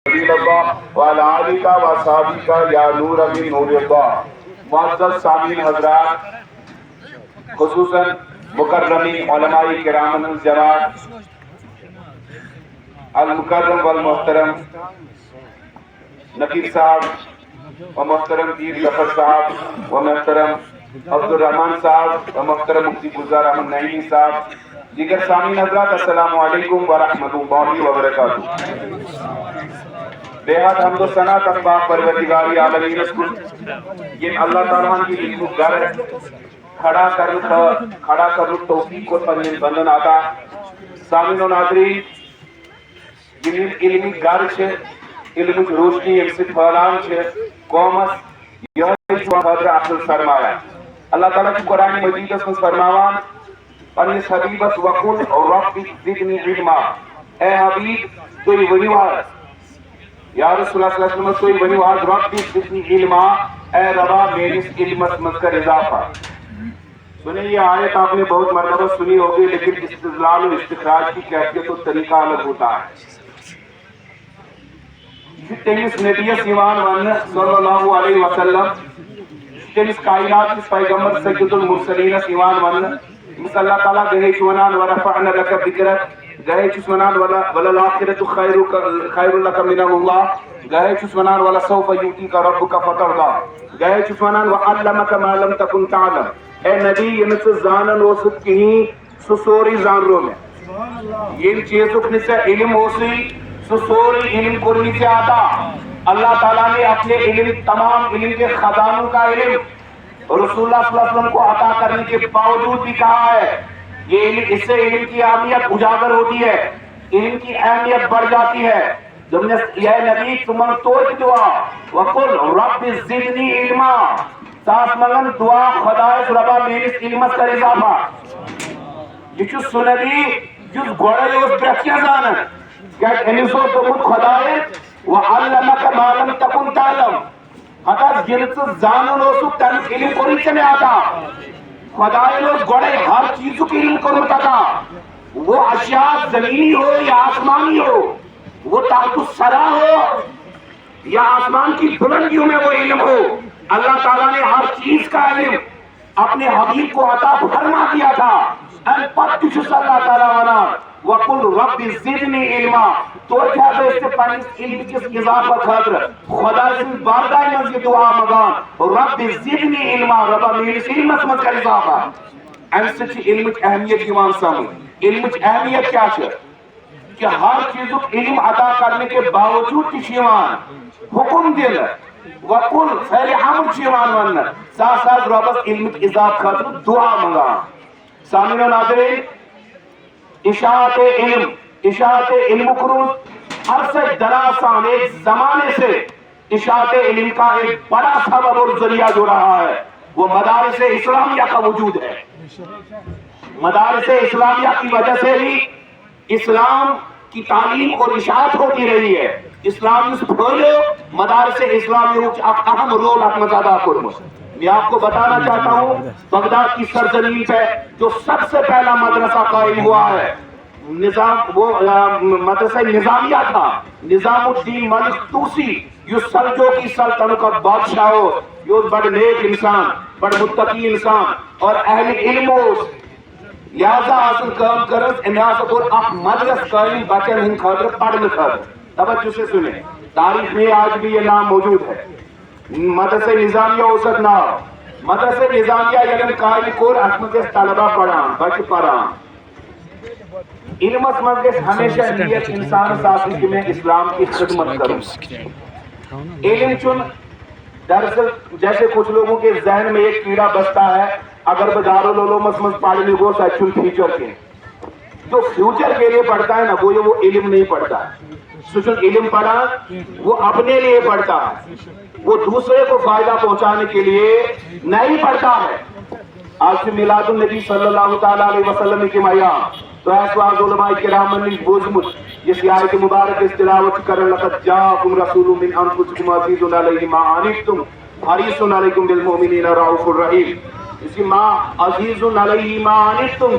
رسول اللہ وعلی آلہ و اصحابہ یا نور من نور اللہ۔ معزز سامعین حضرات، خصوصاً مکرمین علماء کرام الجماعت، المکرم والمحترم نقیب صاحب و محترم پیر ظفر صاحب و محترم عبدالرحمن صاحب و محترم مفتی گلزار احمد نعیمی صاحب، دیگر سامعین حضرات، السلام علیکم ورحمۃ اللہ وبرکاتہ۔ بے حد حمد و ثنا پاک پروردگار عالمین اس کو یہ اللہ تعالیٰ کی علم گھر کھڑا کر توفیق کو پنجن بندن آتا۔ سامعین و ناظرین، یہ علمی گھر ہے، علم روشنی ایک سے پھیلان ہے قومس، یہ خاطر اصل سرمایہ۔ اللہ تعالیٰ کی قرآن مجید اس میں فرماوان پنس حبیبس وقل رب زدنی علما، اے حبیب تو یہ ونیوار یا رسول اللہ صلی اللہ علیہ وسلم تو یہ ونیوار رب زدنی علما، اے ربا میرس علمت مذکر اضافہ۔ سنیں یہ آیت آپ نے بہت مرتبہ سنی ہوگی، لیکن استدلال و استخراج کی کیفیت و طریقہ الگ ہوتا ہے۔ تیس نبی سیوان ون صلی اللہ علیہ وسلم، تیس کائنات کی پیغمبر سید المرسلین سیوان ون، مس اللہ تعالیٰ گہے چونان ورفعنا لک ذکرک، گہے چونان وللآخرۃ خیر لک من اللہ، گہے چونان ولسوف یؤتیک ربک فترضی، گہے چونان وعلمک ما لم تکن تعلم۔ اے نبی یہ زانن اوسط کہیں سسوری زان رو میں یہ چیزک نسا علم اوسی سسوری علم کرنی سے آتا۔ اللہ تعالیٰ نے اپنے علم، تمام علم کے خزانوں کا علم رسول اللہ صلی اللہ علیہ وسلم کو عطا کرنے کے باوجود بھی کہا ہے یہ علم، اس سے علم کی اہمیت اجاگر ہوتی ہے، علم کی اہمیت بڑھ جاتی ہے۔ جب نے یہ نبی تمہن توج دعا وقل رب زدنی علما، ساس مگن دعا خدایس ربا میرس علمس کر اضافہ۔ یہ چو سنبی جس گوڑے اس برکیاں زانن کہ انسو تمہن خدایس وعلمک ما لم تکن تعلم، حتیٰ جنس زانن اوسو تنس علم کرنی سے میں آتا۔ خدای لوگ گوڑے ہر چیزوں کی علم کرنے تکا، وہ اشیاء زمینی ہو یا آسمانی ہو، وہ تحت الثری ہو یا آسمان کی بلندیوں میں وہ علم ہو، اللہ تعالیٰ نے ہر چیز کا علم اپنے حبیب کو عطا فرما دیا تھا۔ ان پتہ صلی اللہ تعالیٰ عنہ وقل رب زدنی علما، تو کیا سے اس سے پانیس علم کس اضافہ خاطر خدا سے باردائی منزی دعا مگان رب زدنی علما، ربا میرس علم اسمت کا اضافہ۔ ان سے علم اہمیت دیوان سامن، علم اہمیت کیا ہے کہ ہر چیزوں علم عطا کرنے کے باوجود کشیوان حکم دل وقل فعل عمل شیوان ون ساتھ ساتھ ربس علم اضافہ خاطر دعا مگان۔ سامعین و ناظرین، اشاعت علم کروز عرصہ دراسان ایک زمانے سے اشاعت علم کا ایک بڑا سبب اور ذریعہ جو رہا ہے وہ مدارس اسلامیہ کا وجود ہے۔ مدارس اسلامیہ کی وجہ سے ہی اسلام کی تعلیم اور اشاعت ہوتی رہی ہے۔ اسلام اس پھولو مدارس اسلامیہ کی اہم رول اپنا ادا کروں۔ میں آپ کو بتانا چاہتا ہوں بغداد کی سرزمین پہ جو سب سے پہلا مدرسہ قائم ہوا ہے وہ مدرسہ نظامیہ تھا۔ نظام الدین ملک توسی یہ سلجو کی سلطنت کا بادشاہ ہو، یہ بڑے نیک انسان، بڑے متقی انسان اور اہل علم ہو، لہذا حاصل کام کرس انیاست اور اپ مدرس قائم بچن ہند خاطر پڑھنے خاطر۔ توجہ سے سنیں، تاریخ میں آج بھی یہ نام موجود ہے، مدرسہ نظامیہ اوسط نام مدرسہ نظامیہ یعنی قائم کور احمد طلبہ پڑھان بچ پڑھان۔ علم مجلس ہمیشہ نیت انسان ساتھی کہ میں اسلام کی خدمت کروں۔ علم چن دراصل جیسے کچھ لوگوں کے ذہن میں ایک کیڑا بستا ہے، اگر دارالعلوم میں پڑھنے کو سچن فیوچر کے جو فیوچر کے لیے پڑھتا ہے نا وہ علم نہیں پڑھتا ہے۔ سچن علم پڑھا وہ اپنے لیے پڑھتا ہے، وہ دوسرے کو فائدہ پہنچانے کے لیے نہیں پڑھتا ہے۔ آج سے میلاد النبی صلی اللہ تعالیٰ علیہ وسلم کی میاں تو ایسواز علماء کرام نے بوزمت جس آیت مبارک اس تلاوت کرن لقد جاءکم رسول من انفسکم عزیز علیہ ما عنتم حریص علیکم بالمؤمنین رؤوف الرحیم۔ اسی ما عزیز علیہ ما عنتم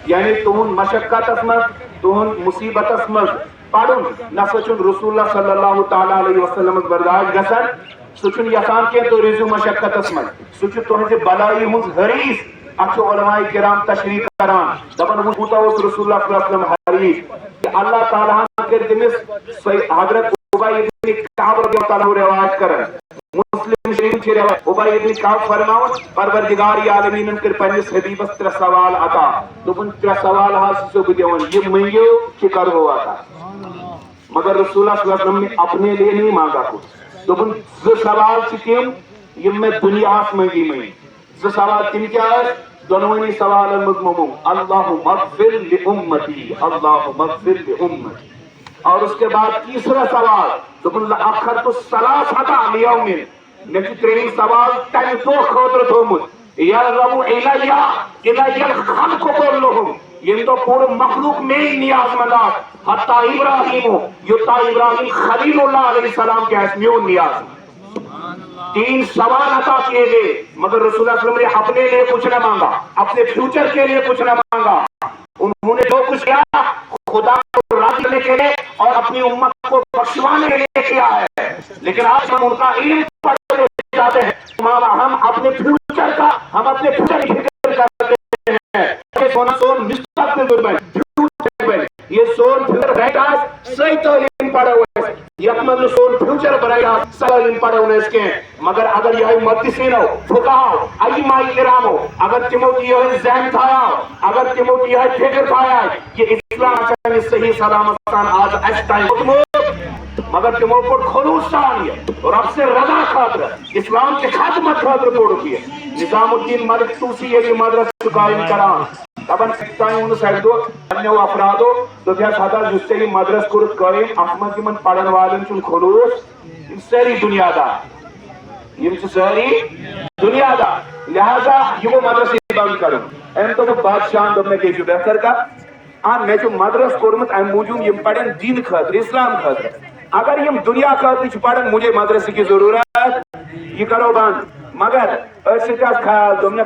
یعنی تہن مشقت اسمت تہن مصیبت اسمت پڑھن نسا چھ رسول اللہ صلی اللہ تعالی علیہ وسلم برداشت گژھان سہ چھ یژھان کہ تُہۍ روٗزِو مشقتس منٛز سہ چھ تُہنزِ بلائی ہُنٛد حریص اتھ علماء کرام تشریح کران دپان کوٗتاہ اوس رسول اللہ صلی اللہ علیہ وسلم حریص کہ اللہ تعالیٰ ہن کٔر تٔمِس حضرت ابی ابن کعب رضی اللہ عنہ روایت کران مسلم شریف چھ روایت ابی ابن کعب فرماون پروردگار عالمین کر پنس حبیبس 3 سوال عطا دوپن 3 سوال ہسا بہ دِوان یہ منگیو کہ کرو عطا مگر رسول اللہ صلی اللہ علیہ وسلم نے اپنے لیے نہیں مانگا کچھ دوپن 2 سوال چھ تم یم میں دنیاس منگی میں 2 سوال تم کیا دونونی سوالن مز ممو اللہم اغفر لامتی اللہم اغفر لامتی اور اس کے بعد تیسرا سوال دوپن لأخرت الصلاة لیوم میں 3 سوال تمہ دۄہ خٲطرٕ تھومت یرغب الی الخلق کلہم یم دۄہ پوٗرٕ مخلوق میے نیاز مند آس حتی ابراہیم یوتاں ابراہیم خلیل اللہ علیہ السلام کے آس میون نیاز 3 سوال عطا کیے گئے مگر رسول اللہ صلی اللہ علیہ وسلم نے اپنے لیے کچھ نہ مانگا اپنے فیوچر کے لیے کچھ نہ مانگا انہوں نے جو کچھ کیا خدا کو راضی کرنے کے لیے اور اپنی امت کو بخشوانے کے لیے کیا ہے لیکن آج ہم ان کا علم پڑھنے جاتے ہیں ہم اپنے فیوچر کا ہم اپنے فیوچر کی فکر کرتے ہیں سون مستقبل یہ سون فیوچر رائٹ آس صحیح تعلیم پڑھا ہوا ہے یقمن سون فیوچر برائے آس تعلیم پڑھا ہونے اس کے مگر اگر یہ محدثین ہو فقہا ہو ائمہ کرام ہو اگر تمو کی یہ ذہن تھایا اگر تمو کی یہ فکر تھایا یہ اسلام اچھا صحیح سلامت آج اس ٹائم مگر تمو پر خلوص سان یہ رب سے رضا خاطر اسلام کے خدمت خاطر پوڑو کیے نظام الدین ملک توسی یہ مدرسہ قائم کران دپان ٹائم ان سڑ دو پنو افرادو دس ہسا جس ٹھیک مدرس کورت قائم ات من تم پڑھن والن چھ خلوص یم ساری دنیا دار یم ساری دنیا دار لہذا یہ مدرسہ بند کرو ام تو بادشاہ دپ مے کہ بہتر کا مے مدرس کورمت ام موجود یم پڑھن دین خاطر اسلام خاطر اگر یم دنیا خاطر پڑھن مجھے مدرسے کی ضرورت یہ کرو بند مگر خیال دم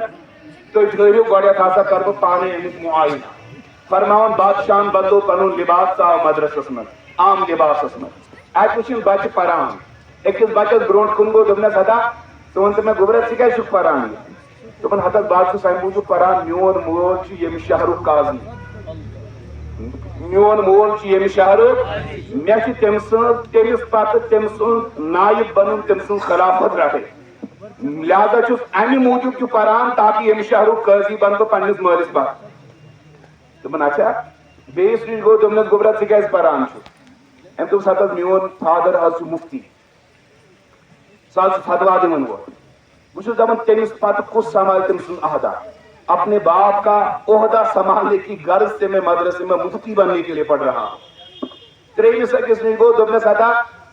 تھی ٹھہرو گۄڈنیٚتھ ہسا کر بہ پانے امیک معائنہ فرماون بادشاہ بدلو پنن لباس آو مدرسس من عام لباسس من ات وچھن بچہ پران اکس بچس برونٹ کن گو دپنس ہتا ژٕ ون تہٕ مےٚ گوبرا ژٕ کیازِ چھُکھ پران دوٚپُن ہتس بہٕ چھُس امہِ موٗجوٗب پران میون مول چھُ ییٚمہِ شہرُک قاضی میون مول چھُ ییٚمہِ شہرُک مےٚ چھُ تٔمۍ سٕنٛز تٔمِس پتہٕ تٔمۍ سُنٛد نایب بنُن تٔمۍ سٕنٛز خلافت رٹٕنۍ لہذا چھُس امہِ موٗجوٗب چھُ پران تاکہ ییٚمہِ شہرُک قاضی بنہٕ بہٕ پننِس مٲلِس پتہٕ دوٚپُن اچھا بیٚیِس نِش گوٚو دوٚپنس گوبرا ژٕ کیازِ پران چھُکھ أمۍ دوٚپُس ہتس میون فادر حظ چھُ مفتی سُہ حظ چھُ فتوا دِوان وول بہٕ چھُس دپان تٔمِس پتہٕ کُس سنبھالہِ تٔمۍ سُنٛد عہدہ اپنے باپ کا عہدہ سنبھالنے کی غرض سے میں مدرسے میں مفتی بننے کے لیے پڑھ رہا ہوں تریمس أکِس نِش گوٚو دوٚپنس ہتا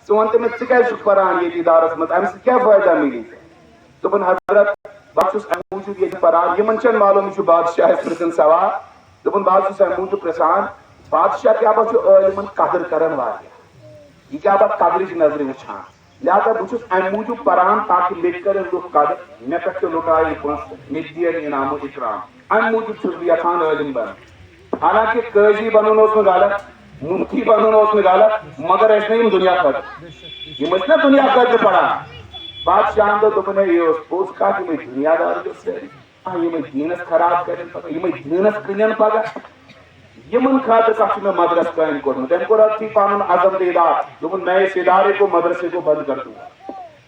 ژٕ ون تہٕ مےٚ ژٕ کیازِ چھُکھ پران ییٚتہِ ادارس منٛز امہِ سۭتۍ کیاہ فٲیدٕ مِلی دوٚپُن حضرت بہٕ چھُس امہِ موٗجوٗب ییٚتہِ پران یِمن چھنہٕ معلوٗم یہِ چھُ بادشاہس پرٕژھن سوال دوٚپُن بہٕ حظ چھُس امہِ موٗجوٗب پرژھان بادشاہ کیاہ با چھُ عٲلمن قدر کران واریاہ یہ کیاہ با قدرٕچ نظرِ وٕچھان لہذا بہٕ چھُس امہِ موٗجوٗب پران تاکہ مےٚ تہِ کرن لُکھ قدر مےٚ پٮ۪ٹھ تہِ لُٹایہِ پونٛسہٕ مےٚ تہِ دِیَن انعام و اکرام امہِ موٗجوٗب چھُس بہٕ یژھان عٲلم بنُن حالانکہ قٲضی بنُن اوس نہٕ غلط مفتی بنُن اوس نہٕ غلط مگر ٲسۍ نہٕ یِم دُنیا خٲطرٕ یِم ٲسۍ نا دُنیا خٲطرٕ پران بادشاہن دوٚپ دوٚپُن ہے یہِ ٲس پوٚز کتھ یِمے دُنیا دار سٲری یِمے دیٖنس خراب کرن پگاہ یِمے دیٖنس کٕنن پگاہ یمن خاطر کتھ میں مدرس قائم کورمت تم کو رکھی پانن عزم دیدار دوپن میں اس ادارے کو مدرسے کو بند کر دوں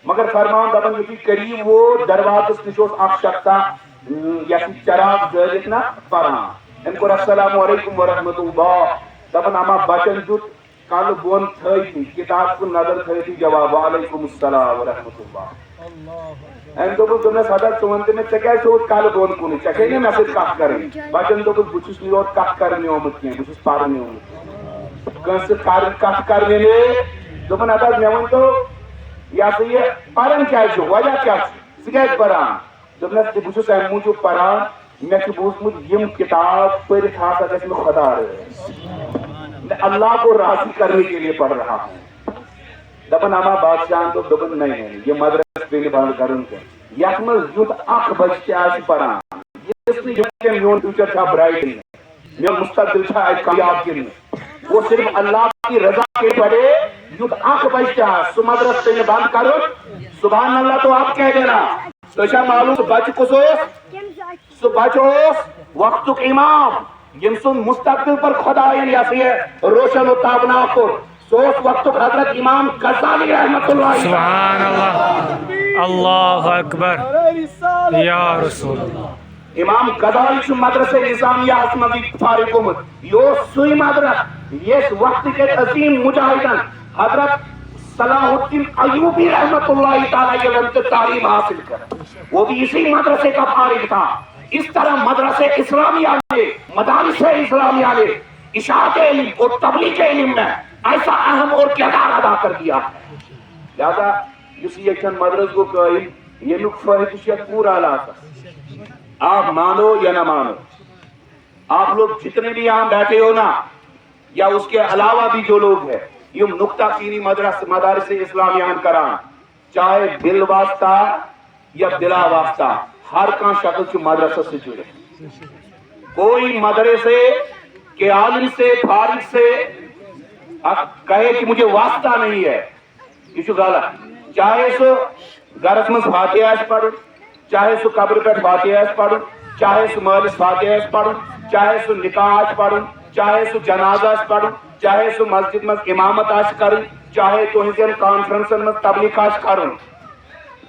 مگر فرمان دپن یُتھُے قریب وہ دروازس نش اوس اکھ شخصا یتھ چراغ زٲلِتھ نا پران أمۍ کوٚر السلام علیکم ورحمۃ اللہ دپن اما بچن دیُت کل بۄن تھٲیتھی کتاب کُن نظر تھٲیتھی جواب وعلیکم السلام ورحمۃ اللہ أمۍ دوٚپُس دوٚپنس ہتا ژٕ ون تہٕ مےٚ ژےٚ کیازِ چھُوتھ کل بۄن کُنٕے ژےٚ چھے نا مےٚ سۭتۍ کتھ کرٕنۍ بچن دوٚپُس بہٕ چھُس نہٕ یور کتھ کرنہِ آمُت کینٛہہ بہٕ چھُس پرنہِ آمُت کٲنٛسہِ سۭتۍ کتھ کرنہِ نہٕ دوٚپُن ہتا مےٚ ؤنۍتو یہ ہسا یہ پران کیازِ چھُ وجہ کیاہ چھُ ژٕ کیازِ پران دوٚپنس بہٕ چھُس امہِ موٗجوٗب پران مےٚ چھُ بوٗزمُت یِم کتاب پٔرِتھ ہسا گژھِ مےٚ خۄدا رٲضۍ میں اللہ کو راضی کرنے کے لیے پڑھ رہا ہوں دپن اما بادشاہن دوٚپ دوٚپُن نہیں یہ مدرسہ پیٚیہِ بند کرُن کینٛہہ یتھ منٛز یُتھ اکھ بچہِ تہِ آسہِ پران یُس نہٕ میون فیوچر چھا برایٹ میون مستقبل چھا اتہِ کامیاب کِنہٕ وہ صرف اللہ کی رضا کے پڑے یوت آنکھ بچتا سو مدرسے میں بند کرو سبحان اللہ تو آپ کہہ دینا تو شاہ معلوم بچ کسوس سو بچوس وقتک امام یم سن مستقبل پر خدا یعنی روشن و تابناک کو سوس وقتک حضرت امام غزالی رحمت اللہ سبحان اللہ اللہ اکبر یا رسول اللہ امام غزالی چھ مدرسہ نظامیہ اسمدی فارغ گومت یو سوئی مدرس یہ وقت کے عظیم مجاہدن حضرت صلاح الدین ایوبی رحمت اللہ تعالی علیہ تعلیم حاصل کر وہ بھی اسی مدرسے کا فارغ تھا اس طرح مدرسے اسلامیہ میں مدارس اسلامیہ میں اشاعت علم اور تبلیغ علم میں ایسا اہم اور کردار ادا کر دیا ہے لہذا اس یہ مدرس کو قائم یہ لوگ فہرست پورا لاتا آپ مانو یا نہ مانو آپ لوگ جتنے بھی یہاں بیٹھے ہو نا یا اس کے علاوہ بھی جو لوگ ہیں یہ نقطہ چینی مدارس اسلامیہ کران چاہے بل واسطہ یا بلا واسطہ ہر کان شکل سے مدرسہ سے جڑے کوئی مدرسے کے عالم سے فارغ سے کہے کہ مجھے واسطہ نہیں ہے یہ غلط چاہے سو گرس من فاتحہ پڑھو چاہے سو قبر پر فاتحہ پڑھو چاہے سو مالس فاتحہ پڑھو چاہے سو نکاح پڑھو چاہے سو جنازہ پڑھو چاہے سو مسجد میں امامت کرو چاہے تو کانفرنس میں تبلیغ کرو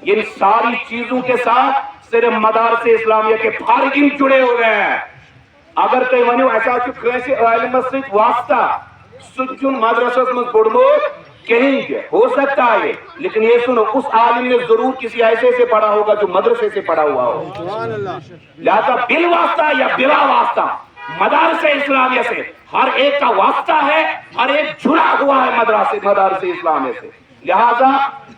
ان ساری چیزوں کے ساتھ صرف مدارس اسلامیہ کے فارغین جڑے ہوئے ہیں اگر کوئی ونیو ایسا کسی عالم سے واسطہ سچن مدرسہ میں پڑھو کہیں گے ہو سکتا ہے لیکن یہ سنو اس عالم نے ضرور کسی ایسے سے پڑھا ہوگا جو مدرسے سے پڑھا ہوا ہو لہذا بل واسطہ یا بلا واسطہ مدارس اسلامیہ سے ہر ایک کا واسطہ ہے ہر ایک جڑا ہوا ہے مدارس اسلامیہ سے لہذا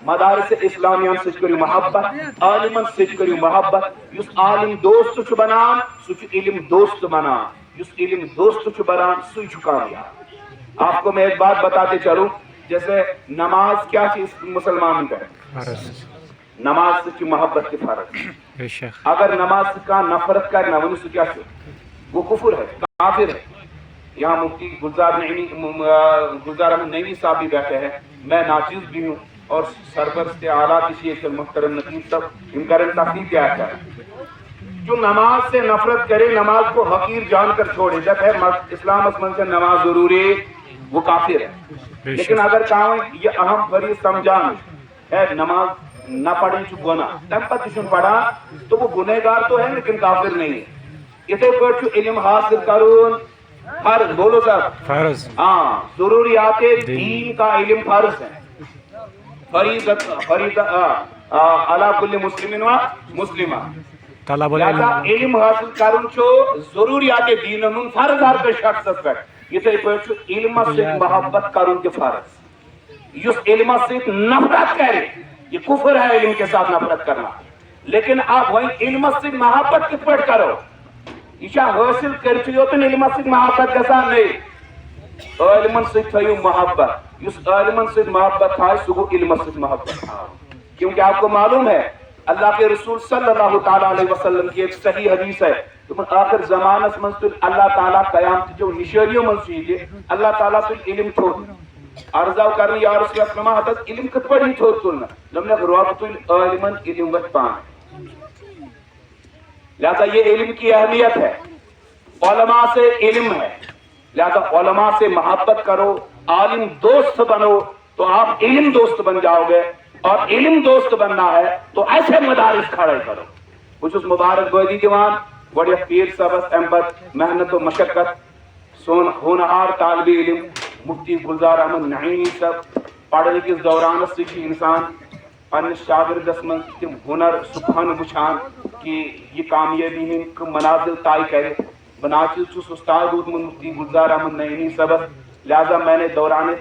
مدارس اسلامیہ سے کری محبت عالمن سے کری محبت یس عالم دوست چھ بنان سچ علم دوست بنان یس علم دوست چھ بنان سوئی کامیاب آپ کو میں ایک بات بتاتے چلوں جیسے نماز کیا چیز مسلمان کا نماز کی محبت کی فرض اگر نماز کا نفرت کرنا وہ کیا وہ کفر ہے کافر ہے یہاں مفتی گلزار احمد نعیمی صاحب بھی بیٹھے ہیں میں ناچیز بھی ہوں اور سرپرست اعلیٰ کسی ایک محترم نقیب صاحب ان کا تحقیق کیا ہے جو نماز سے نفرت کرے نماز کو حقیر جان کر چھوڑے جب ہے اسلام اسمن سے نماز ضروری وہ کافر ہے لیکن اگر کہیں یہ اہم فریض سمجھان ہے نماز نہ پڑھیں چو گناہ تب پتشن پڑھا تو وہ گنہگار تو ہے لیکن کافر نہیں ہے اسے پر چو علم حاصل کرون فرض بولو صاحب فرض ہاں ضروریات دین کا علم فرض ہے فریضہ علی کل مسلم و مسلمہ لہذا علم حاصل کرن چو ضروریات دین من فرض ہر کے شخص پر یہ پر چو علم سے محبت کرن کے فرض یس علم سے نفرت کرے یہ کفر ہے علم کے ساتھ نفرت کرنا لیکن آپ وہیں علم سے محبت کت پر کرو یہ حاصل کرتی ہو تو علم سے محبت گسا نہیں علم سے تھیو محبت اس علم سے محبت تھا سگو علم سے محبت تھا کیونکہ آپ کو معلوم ہے اللہ کے رسول صلی اللہ تعالیٰ علیہ وسلم کی ایک صحیح حدیث ہے تو آخر زمانہ منصر اللہ تعالیٰ قیامت جو نشانیوں منصوری ہے اللہ تعالیٰ تو علم چھوڑ عرضاو کرنے یا رسول اللہ حضرت علم کت پڑھی چھوڑ سننا لمن روابط علم علم وقت پان لہذا یہ علم کی اہمیت ہے علماء سے علم ہے لہذا علماء سے محبت کرو عالم دوست بنو تو آپ علم دوست بن جاؤ گے اور علم دوست بننا ہے تو ایسے مدارس کھڑے کرو کچھ اس مبارک گویدی دیوان بڑی پیر سبس امبت محنت و مشقت سون ہونہار طالب علم مفتی گلزار احمد نعیمی صاحب پڑھنے کے دوران سے انسان پن شاگردس من تم ہنر سبحان وچھان کہ یہ کامیابی ہند منازل طے کرے بناچل چس استاد مفتی گلزار احمد نعیمی صاحب لہذا میں نے دوران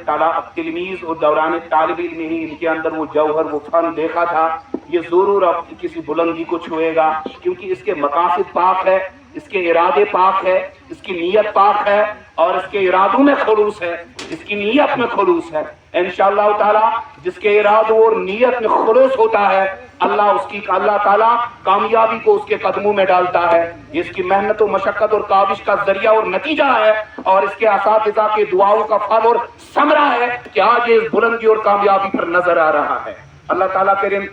تلمیذ اور دوران طالب علم ہی ان کے اندر وہ جوہر وہ فن دیکھا تھا یہ ضرور اب کسی بلندی کو چھوئے گا کیونکہ اس کے مقاصد پاک ہے اس کے ارادے پاک ہے اس کی نیت پاک ہے اور اس کے ارادوں میں خلوص ہے اس کی نیت میں خلوص ہے انشاءاللہ تعالی جس کے ارادوں اور نیت میں خلوص ہوتا ہے، اللہ تعالیٰ کامیابی کو اس کے قدموں میں ڈالتا ہے۔ یہ اس کی محنت و مشقت اور کاوش کا ذریعہ اور نتیجہ ہے، اور اس کے اساتذہ کے دعاؤں کا پھل اور ثمرہ ہے کہ آج اس بلندی اور کامیابی پر نظر آ رہا ہے۔ اللہ تعالیٰ کریم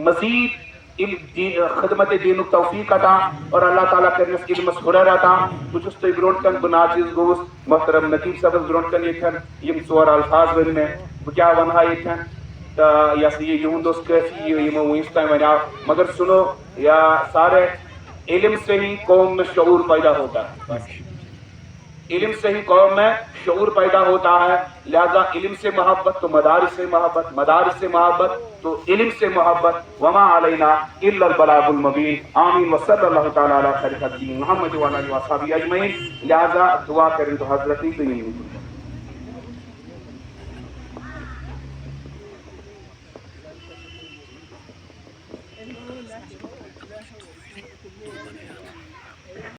مزید خدمت دین و توفیق عطا، اور اللہ تعالیٰ کریم اس علم ہنر عطا۔ کچھ اس برونٹ کن بناچیز گوست محترم نقیب صاحب برونٹ کن یہ یم ژور الفاظ ون میں بہ کیا ونہا یہ یہند کافی یمو ونس تام ونیا، مگر سنو یا سارے علم سے ہی قوم میں شعور پیدا ہوتا ہے، علم سے ہی قوم میں شعور پیدا ہوتا ہے، لہذا علم سے محبت تو مدارس سے محبت، مدارس سے محبت تو علم سے محبت۔ وما علینا الا البلاغ المبین۔ آمین وصلی اللہ تعالی علی خیر خلقہ محمد وعلی آلہ وصحبہ اجمعین۔ لہذا دعا کریں تو حضرت